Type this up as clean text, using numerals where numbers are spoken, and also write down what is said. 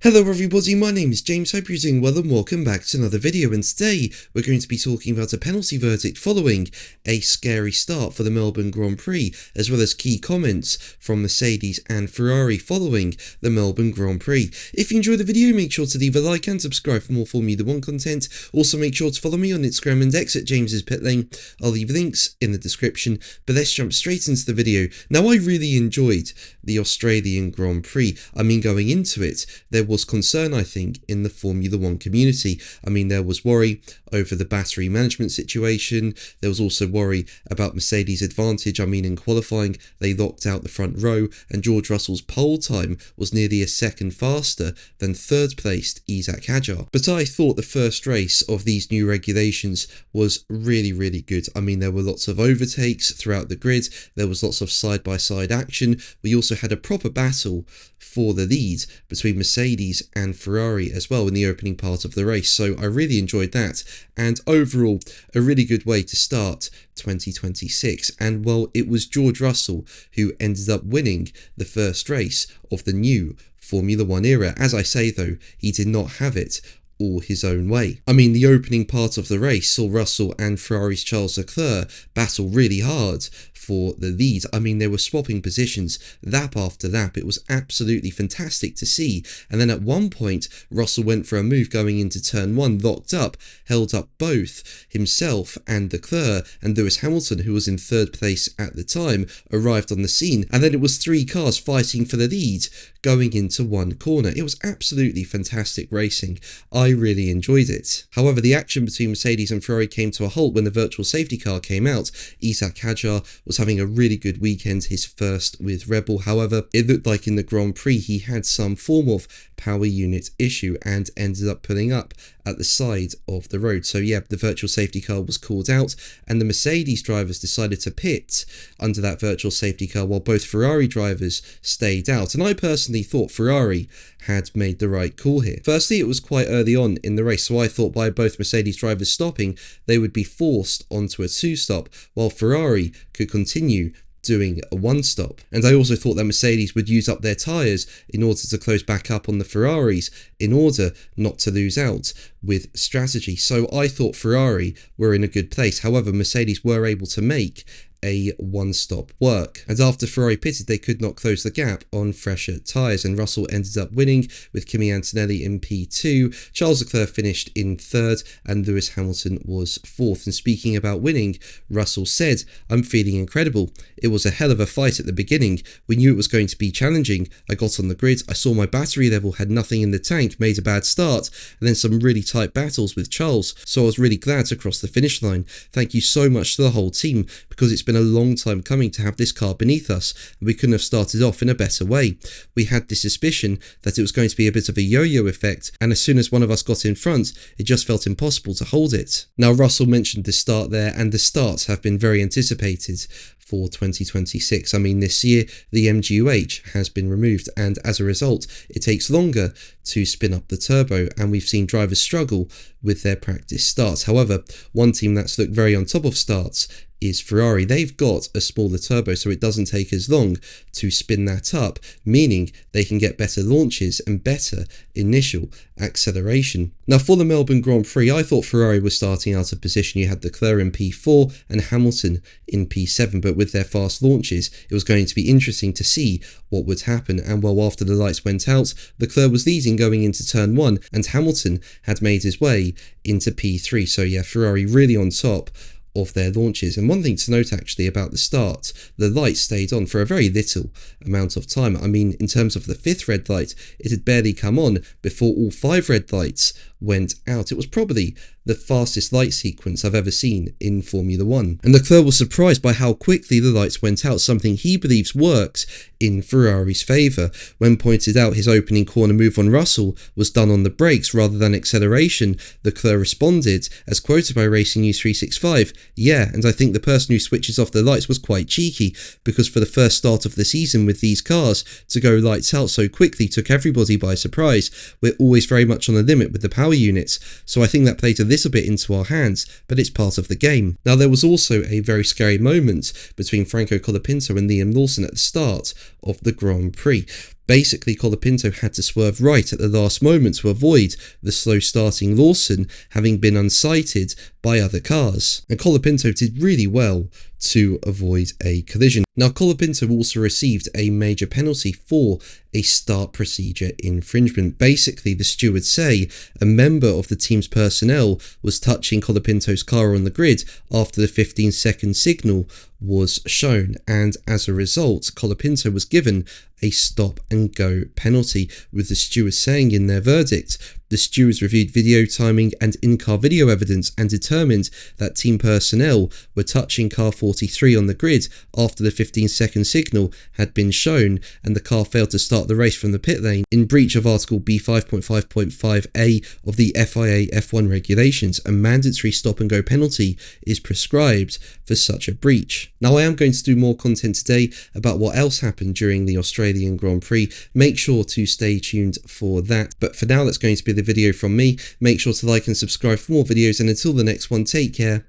Hello everybody, my name is James, hope you're doing well and welcome back to another video, and today we're going to be talking about a penalty verdict following a scary start for the Melbourne Grand Prix, as well as key comments from Mercedes and Ferrari following the Melbourne Grand Prix. If you enjoyed the video, make sure to leave a like and subscribe for more Formula 1 content. Also make sure to follow me on Instagram and X at James's Pit Lane. I'll leave links in the description, but let's jump straight into the video. Now, I really enjoyed the Australian Grand Prix. Going into it, there was concern, I think, in the Formula 1 community. There was worry over the battery management situation. There was also worry about Mercedes' advantage. In qualifying, they locked out the front row, and George Russell's pole time was nearly a second faster than third-placed Isaac Hadjar. But I thought the first race of these new regulations was really good. There were lots of overtakes throughout the grid. There was lots of side-by-side action. We also had a proper battle for the lead between Mercedes and Ferrari as well in the opening part of the race, so I really enjoyed that, and overall a really good way to start 2026. And well, it was George Russell who ended up winning the first race of the new Formula 1 era. As I say though, he did not have it all his own way. The opening part of the race saw Russell and Ferrari's Charles Leclerc battle really hard for the lead. They were swapping positions lap after lap. It was absolutely fantastic to see. And then at one point, Russell went for a move going into turn one, locked up, held up both himself and Leclerc, and Lewis Hamilton, who was in third place at the time, arrived on the scene. And then it was three cars fighting for the lead going into one corner. It was absolutely fantastic racing. I really enjoyed it. However, the action between Mercedes and Ferrari came to a halt when the virtual safety car came out. Isaac Hadjar was having a really good weekend, his first with Red Bull. However, it looked like in the Grand Prix he had some form of power unit issue and ended up pulling up at the side of the road. So yeah, the virtual safety car was called out, and the Mercedes drivers decided to pit under that virtual safety car while both Ferrari drivers stayed out. And I personally thought Ferrari had made the right call here. Firstly, it was quite early on in the race, so I thought by both Mercedes drivers stopping, they would be forced onto a two-stop, while Ferrari could continue doing a one-stop. And I also thought that Mercedes would use up their tyres in order to close back up on the Ferraris in order not to lose out with strategy. So I thought Ferrari were in a good place. However, Mercedes were able to make a one-stop work, and after Ferrari pitted, they could not close the gap on fresher tyres, and Russell ended up winning with Kimi Antonelli in P2. Charles Leclerc finished in third, and Lewis Hamilton was fourth. And speaking about winning, Russell said, "I'm feeling incredible. It was a hell of a fight at the beginning. We knew it was going to be challenging. I got on the grid, I saw my battery level had nothing in the tank, made a bad start, and then some really tight battles with Charles, so I was really glad to cross the finish line. Thank you so much to the whole team, because it's been a long time coming to have this car beneath us, and we couldn't have started off in a better way. We had this suspicion that it was going to be a bit of a yo-yo effect, and as soon as one of us got in front, it just felt impossible to hold it." Now, Russell mentioned the start there, and the starts have been very anticipated for 2026. This year the MGUH has been removed, and as a result it takes longer to spin up the turbo, and we've seen drivers struggle with their practice starts. However, one team that's looked very on top of starts is Ferrari. They've got a smaller turbo, so it doesn't take as long to spin that up, meaning they can get better launches and better initial acceleration. Now, for the Melbourne Grand Prix, I thought Ferrari was starting out of position. You had Leclerc in P4 and Hamilton in P7, but with their fast launches, it was going to be interesting to see what would happen. And well, after the lights went out, Leclerc was leading going into turn one, and Hamilton had made his way into P3. So yeah, Ferrari really on top of their launches. And one thing to note actually about the start, the light stayed on for a very little amount of time. In terms of the fifth red light, it had barely come on before all five red lights went out. It was probably the fastest light sequence I've ever seen in Formula 1. And Leclerc was surprised by how quickly the lights went out, something he believes works in Ferrari's favour. When pointed out his opening corner move on Russell was done on the brakes rather than acceleration, Leclerc responded, as quoted by Racing News 365, "Yeah, and I think the person who switches off the lights was quite cheeky, because for the first start of the season with these cars, to go lights out so quickly took everybody by surprise. We're always very much on the limit with the power units, so I think that played a little bit into our hands, but it's part of the game." Now, there was also a very scary moment between Franco Colapinto and Liam Lawson at the start of the Grand Prix. Basically, Colapinto had to swerve right at the last moment to avoid the slow starting Lawson having been unsighted by other cars, and Colapinto did really well to avoid a collision. Now, Colapinto also received a major penalty for a start procedure infringement. Basically, the stewards say a member of the team's personnel was touching Colapinto's car on the grid after the 15-second signal was shown, and as a result, Colapinto was given a stop and go penalty, with the stewards saying in their verdict, the stewards reviewed video timing and in-car video evidence and determined that team personnel were touching car 43 on the grid after the 15-second signal had been shown, and the car failed to start the race from the pit lane in breach of Article B5.5.5a of the FIA F1 regulations. A mandatory stop and go penalty is prescribed for such a breach. Now, I am going to do more content today about what else happened during the Australian Grand Prix. Make sure to stay tuned for that. But for now, that's going to be the video from me. Make sure to like and subscribe for more videos, and until the next one, take care.